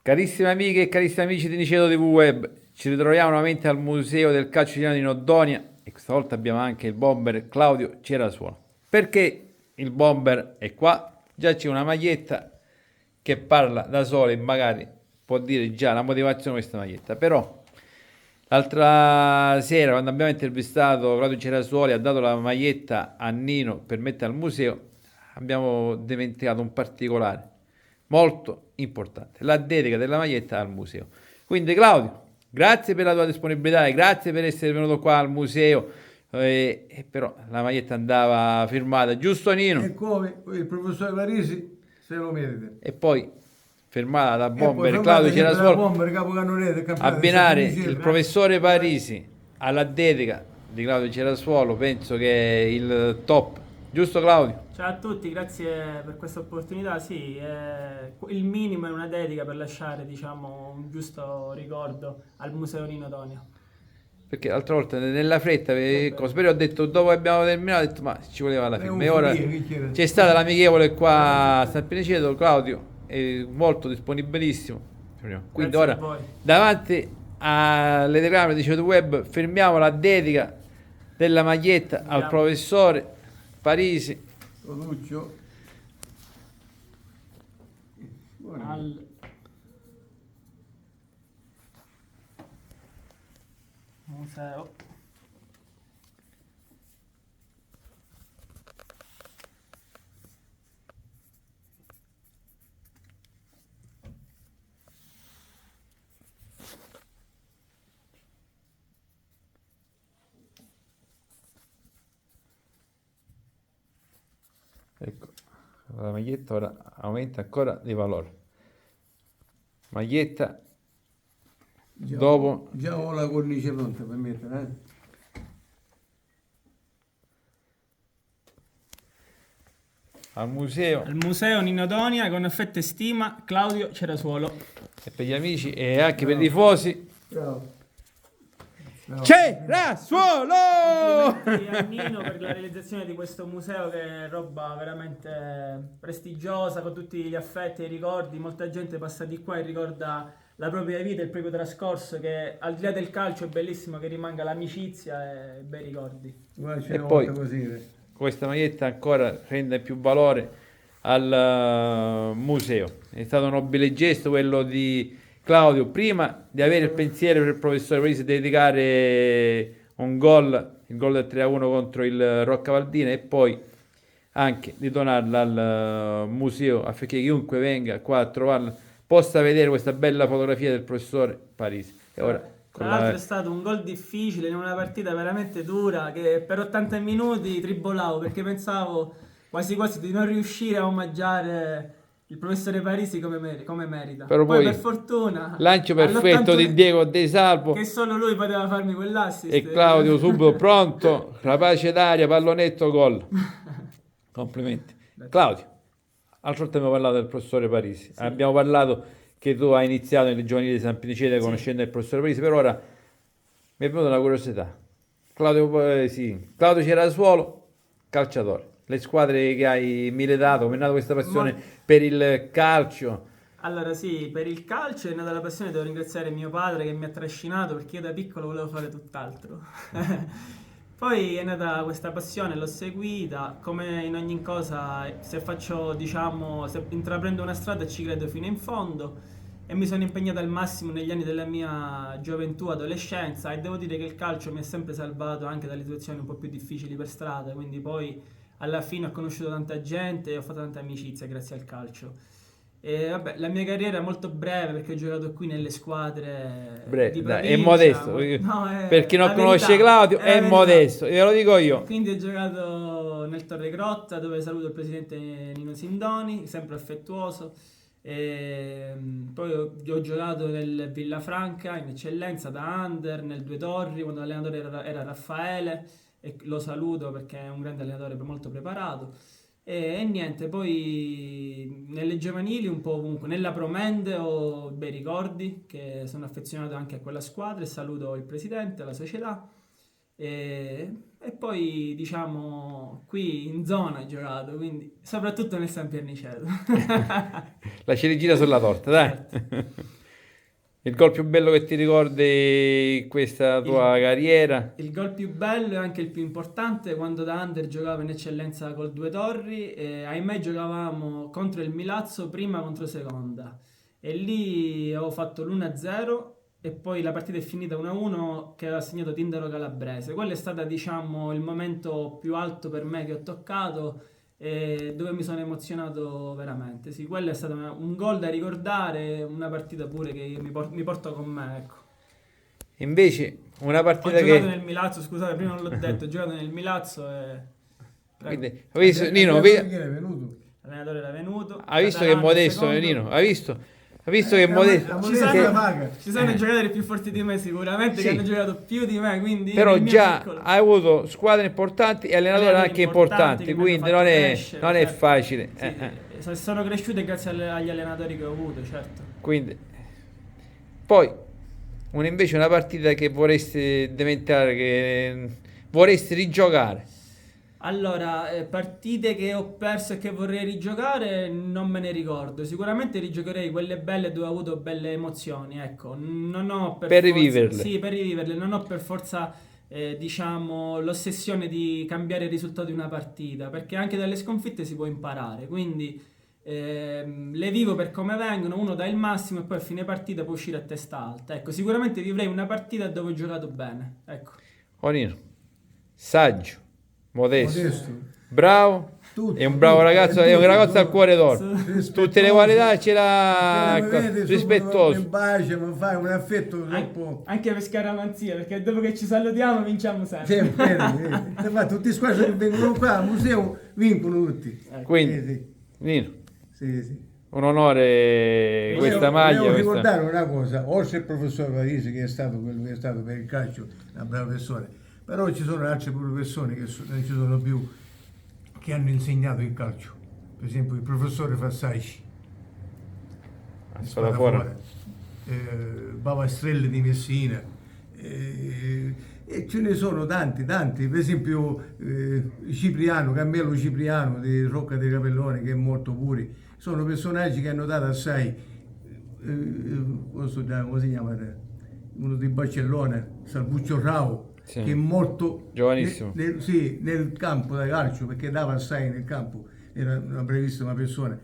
Carissime amiche e carissimi amici di Niceto TV Web, ci ritroviamo nuovamente al Museo del Calcio Italiano di Noddonia e questa volta abbiamo anche il bomber Claudio Cerasuolo. Perché il bomber è qua? Già c'è una maglietta che parla da sola e magari può dire già la motivazione di questa maglietta, però l'altra sera quando abbiamo intervistato Claudio Cerasuolo e ha dato la maglietta a Nino per mettere al museo, abbiamo dimenticato un particolare molto importante, la dedica della maglietta al museo. Quindi Claudio, grazie per la tua disponibilità e grazie per essere venuto qua al museo. Però la maglietta andava firmata, giusto Nino? E come il professore Parisi se lo merita. E poi firmata da E poi bomber fermata Claudio sempre da Cerasuolo. bomber, capocannoniere del campionato dei Stati Abbinare Uniti. il professore Parisi alla dedica di Claudio Cerasuolo penso che è il top, giusto Claudio? Ciao a tutti, grazie per questa opportunità. Sì, il minimo è una dedica per lasciare, diciamo, un giusto ricordo al Museo Nino Donia. Perché l'altra volta nella fretta Beh. Cosperi ho detto dopo che abbiamo terminato ho detto ma ci voleva la È firma un e ora figlio, che chiede? c'è stata l'amichevole qua a San Piniceto. Claudio è molto disponibilissimo, quindi Grazie a ora voi. davanti alle telecamere di Ceto Web firmiamo la dedica della maglietta al Andiamo. professore Parisi. Tonuccio. Al museo. Ecco, la maglietta ora aumenta ancora di valore. Maglietta dopo Già ho la cornice pronta per mettere, eh? al museo Al Museo Nino Donia con affetto e stima Claudio Cerasuolo. e per gli amici e anche per i tifosi. Bravo. Bravo. Cerasuolo! Complimenti a Nino per la realizzazione di questo museo che è roba veramente prestigiosa, con tutti gli affetti e i ricordi. Molta gente passa di qua e ricorda la propria vita, il proprio trascorso, che al di là del calcio è bellissimo che rimanga l'amicizia e bei ricordi. Guarda, c'è E una poi- volta così. Questa maglietta ancora rende più valore al museo. È stato un nobile gesto quello di Claudio, prima di avere il pensiero per il professore Parisi di dedicare un gol, il gol del 3-1 contro il Roccavaldina e poi anche di donarla al museo affinché chiunque venga qua a trovarla possa vedere questa bella fotografia del professore Parisi. E ora Tra con l'altro la- è stato un gol difficile in una partita veramente dura che per 80 minuti tribolavo perché pensavo quasi quasi di non riuscire a omaggiare il professore Parisi come merita. Però Poi poi per fortuna lancio perfetto di all'81 Diego De Salvo che solo lui poteva farmi quell'assist. e Claudio subito pronto, rapace d'aria, pallonetto, gol. Complimenti. Claudio, l'altra volta abbiamo parlato del professore Parisi, abbiamo parlato che tu hai iniziato nelle giovanili di San Pinicete conoscendo il professore Parisi, per ora mi è venuta una curiosità. Claudio, sì. Claudio Cerasuolo, calciatore. Le squadre che hai militato, come è nata questa passione per il calcio? Allora sì, per il calcio è nata la passione, devo ringraziare mio padre che mi ha trascinato perché io da piccolo volevo fare tutt'altro. Poi è nata questa passione, l'ho seguita, come in ogni cosa, se faccio, diciamo, se intraprendo una strada ci credo fino in fondo e mi sono impegnato al massimo negli anni della mia gioventù, adolescenza e devo dire che il calcio mi ha sempre salvato anche dalle situazioni un po' più difficili per strada, quindi poi alla fine ho conosciuto tanta gente e ho fatto tanta amicizia grazie al calcio. E vabbè, la mia carriera è molto breve perché ho giocato qui nelle squadre di Dai, è provincia. modesto. No, Per chi non la conosce verità, Claudio, è è la verità. modesto, glielo dico io. Quindi ho giocato nel Torre Grotta dove saluto il presidente Nino Sindoni, sempre affettuoso. Poi ho giocato nel Villafranca in eccellenza da under, nel Due Torri quando l'allenatore era Raffaele e lo saluto perché è un grande allenatore molto preparato. E niente, poi nelle giovanili un po' ovunque, nella Promende ho bei ricordi che sono affezionato anche a quella squadra e saluto il presidente, la società. E poi diciamo qui in zona ho giocato, quindi soprattutto nel San Pierniceto. La ciliegina sulla torta, dai. Certo. Il gol più bello che ti ricordi in questa tua carriera? Il gol più bello e anche il più importante quando da under giocavo in eccellenza col Due Torri e ahimè giocavamo contro il Milazzo prima contro seconda e lì avevo fatto l'1-0 e poi la partita è finita 1-1 che aveva segnato Tindaro Calabrese. Quello è stato diciamo il momento più alto per me che ho toccato e dove mi sono emozionato veramente. Sì, quello è stato un gol da ricordare, una partita pure che io mi porto con me, ecco. Invece, una Ho partita giocato che... nel Milazzo, scusate, prima non l'ho detto, ho giocato nel Milazzo e... Prego. Quindi, hai visto, Nino, Chi è venuto? L'allenatore era venuto. hai visto che Catalano, modesto, secondo. Nino? Hai visto che modesto? La Ci moneta sono, la paga. ci sono giocatori più forti di me sicuramente Sì. che hanno giocato più di me, quindi io Però nel mio già piccolo- hai avuto squadre importanti e allenatori Allenatori anche importanti importanti, che mi hanno quindi fatto non è, crescere, non è certo. facile. Sì, sono cresciute grazie agli allenatori che ho avuto, certo. Quindi, poi, invece una partita che vorresti diventare, che vorresti rigiocare. Allora, partite che ho perso e che vorrei rigiocare non me ne ricordo. Sicuramente rigiocherei quelle belle dove ho avuto belle emozioni, ecco. Non ho Per forza- riviverle. Sì, per riviverle. Non ho per forza, diciamo, l'ossessione di cambiare il risultato di una partita, perché anche dalle sconfitte si può imparare. Quindi le vivo per come vengono, uno dà il massimo e poi a fine partita può uscire a testa alta. Ecco, sicuramente vivrei una partita dove ho giocato bene. Ecco. Onino, saggio, modesto, Modesto. bravo, Tutto, è un bravo tutto, ragazzo, è è un tutto, ragazzo al cuore d'oro. Rispettoso. Tutte le qualità ce l'ha, Appena mi vede, subito rispettoso. mi bacia, mi fai un affetto troppo... Anche per scaramanzia, perché dopo che ci salutiamo vinciamo sempre. Sempre, infatti tutti i squadri che vengono qua al museo vincono tutti. Quindi, Nino, Sì. un onore questa maglia. Volevo Questa... ricordare una cosa, oltre il professor Parisi che è stato quello che è stato per il calcio, una brava persona, però ci sono altre pure persone che non ci sono più, che hanno insegnato il calcio. Per esempio il professore Fassaici, di Spadafora. Bavastrelli di Messina, e ce ne sono tanti, per esempio Cipriano, Cammello Cipriano di Rocca dei Capelloni che è morto pure, sono personaggi che hanno dato assai, come si chiama, uno di Barcellona, Salvuccio Rao, Sì. che è morto Giovanissimo. nel campo da calcio, perché dava assai nel campo, era una bravissima persona.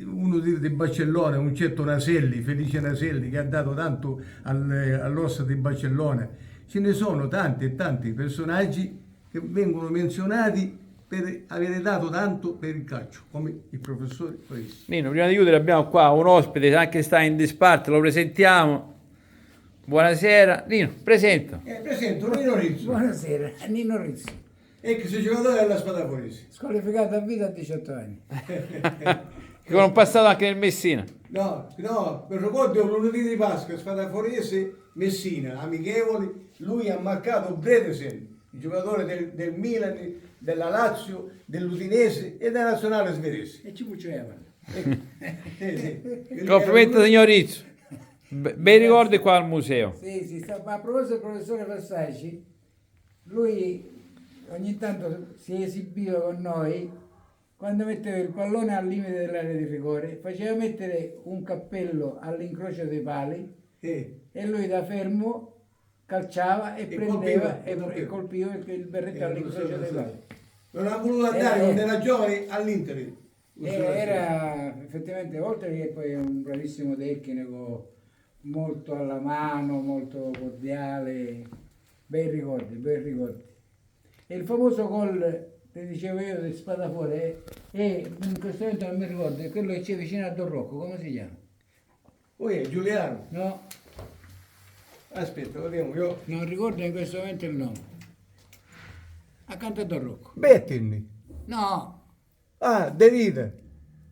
Uno di Barcellona, un certo Naselli, Felice Naselli, che ha dato tanto all'Ossa di Barcellona. Ce ne sono tanti e tanti personaggi che vengono menzionati per avere dato tanto per il calcio, come il professore Parisi. Nino, prima di chiudere abbiamo qua un ospite, anche sta in disparte, lo presentiamo. Buonasera. Nino, presento. Presento Nino Rizzo, Buonasera, Nino Rizzi, ex giocatore della Spadaforesi. squalificato a vita a 18 anni. Che con un passato anche nel Messina. No, per ricordo lunedì di Pasqua, Spadaforese, Messina, amichevoli, lui ha marcato Bredesen, il giocatore del Milan, della Lazio, dell'Udinese e della nazionale svedese. E ci pucciavano. Complimenti signor Rizzo. Bei ricordi qua al museo. Sì, ma a proposito del professore Fassaici, lui ogni tanto si esibiva con noi quando metteva il pallone al limite dell'area di rigore, faceva mettere un cappello all'incrocio dei pali e lui da fermo calciava e prendeva e colpiva il berretto all'incrocio dei pali. Non ha voluto andare quando era giovane all'Inter. Era effettivamente, oltre che poi un bravissimo tecnico, molto alla mano, molto cordiale, bei ricordi. E il famoso gol, che dicevo io, di Spadafora, e in questo momento non mi ricordo, è quello che c'è vicino a Don Rocco, come si chiama? Poi è Giuliano. No, Aspetta, vediamo io. non ricordo in questo momento il nome. Accanto a Don Rocco. Bettini. No, Ah, De Vita.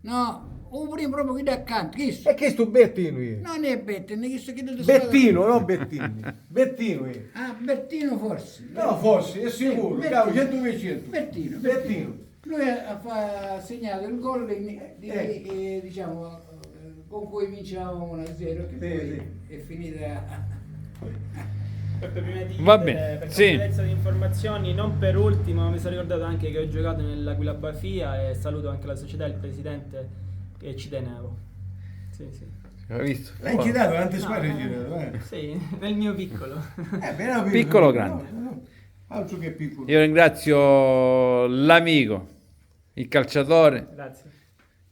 no, un primo proprio qui da accanto, chi E che sto Bettino io? non è Bettini, chi sto chiedendo Bettino, no Bettini. Bettino io. Ah, Bertino forse. No, forse, è sicuro. Bettino. Cavo, 100%. Bettino. Lui ha segnato il gol diciamo, con cui vincevamo 1-0, che Sì, poi sì. è finita. Peppe, prima di Va chiudere, bene, per sì. completezza di informazioni, non per ultimo mi sono ricordato anche che ho giocato nell'Aquila Bafia e saluto anche la società e il presidente che ci tenevo. Sì, sì. Hai visto? L'hai girato, tante No, squadre hai girato, Sì, nel mio piccolo. Però Piccolo o grande? no, altro che piccolo. Io ringrazio l'amico, il calciatore Grazie.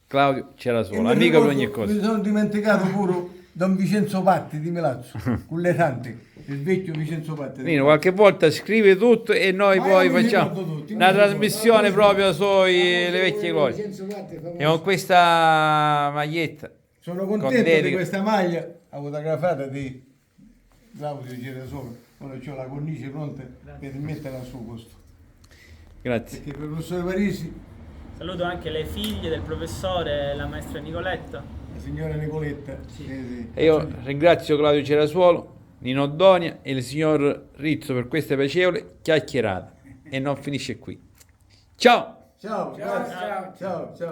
Claudio E Cerasuolo, mi amico per ricordo- ogni cosa. Mi sono dimenticato pure Don Vincenzo Patti di Melazzo, Cullerante, il vecchio Vincenzo Patti. Nino, qualche volta scrive tutto e noi Ma poi io mi facciamo ricordo tutti, una mi ricordo. trasmissione proprio sui le vecchie glorie. Vincenzo Patti è famoso. E con questa maglietta, Sono Con contento dedica. di questa maglia fotografata di Claudio Cerasuolo. Ora ho la cornice pronta per metterla al suo posto. grazie. Perché per il professore Parisi, Saluto anche le figlie del professore e la maestra Nicoletta. la signora Nicoletta. E io ringrazio Claudio Cerasuolo, Nino Donia e il signor Rizzo per questa piacevole chiacchierata. E non finisce qui. Ciao! Ciao, grazie. ciao. Ciao, ciao.